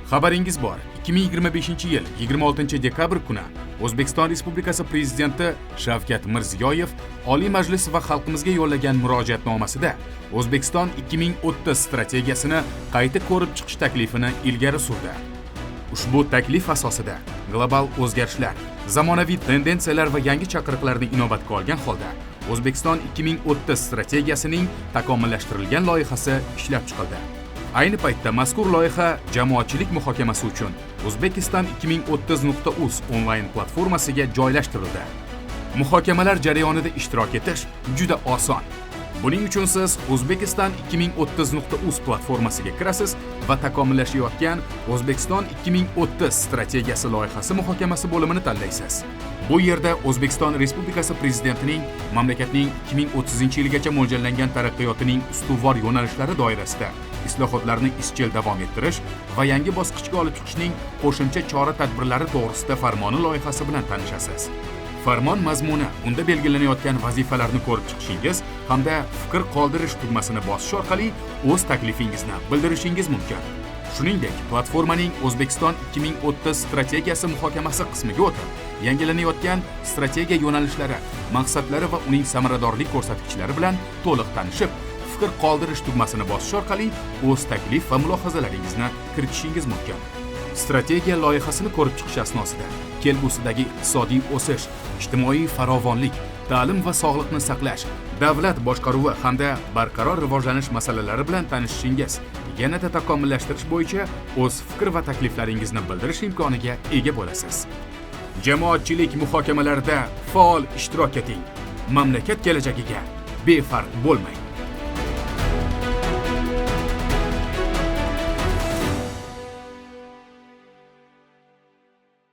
Xabaringiz bor. 2025-yil 26-dekabr kuni O'zbekiston Respublikasi Prezidenti Shavkat Mirziyoyev Oliy Majlis va xalqimizga yo'llagan murojaatnomasida O'zbekiston 2030 strategiyasini qayta ko'rib chiqish taklifini ilgari surdi. Ushbu taklif asosida global o'zgarishlar, zamonaviy tendensiyalar va yangi chaqiriqlarni inobatga olgan holda O'zbekiston 2030 strategiyasining takomillashtirilgan loyihasi ishlab chiqildi. Ayni paytda mazkur loyiha jamoatchilik muhokamasi uchun Uzbekistan 2030.uz onlayn platformasiga joylashtirildi. Muhokamalar jarayonida ishtirok etish juda oson. Buning uchun siz Uzbekistan 2030.uz platformasiga kirasiz va takomillashayotgan O'zbekiston 2030 strategiyasi loyihasi muhokamasi bo'limini tanlaysiz. Bu yerda O'zbekiston Respublikasi Prezidentining mamlakatning 2030-yilgacha mo'ljallangan taraqqiyotining ustuvor yo'nalishlari doirasida islohotlarni izchil davom ettirish va yangi bosqichga olib chiqishning qo'shimcha chora-tadbirlari to'g'risida farmoni loyihasi bilan tanishasiz. Farmon mazmuni unda belgilanayotgan vazifalarni ko'rib chiqishingiz hamda fikr qoldirish tugmasini bosish orqali o'z taklifingizni bildirishingiz mumkin. Shuningdek, platformaning O'zbekiston 2030 strategiyasi muhokamasi qismiga o'tib, yangilanayotgan strategiya yo'nalishlari, maqsadlari va uning samaradorlik ko'rsatkichlari bilan to'liq tanishib, fikr qoldirish tugmasini bosish orqali o'z taklif va mulohazalaringizni kiritishingiz mumkin. Strategiya loyihasini ko'rib chiqish asnosida kelgusidagi iqtisodiy o'sish, ijtimoiy farovonlik, ta'lim va sog'liqni saqlash, davlat boshqaruvi hamda barqaror rivojlanish masalalari bilan tanishishingiz, yanada takomillashtirish bo'yicha o'z fikr va takliflaringizni bildirish imkoniga ega bo'lasiz. Jamoatchilik muhokamalarida faol ishtirok eting. Mamlakat kelajagiga befarq bo'lmang.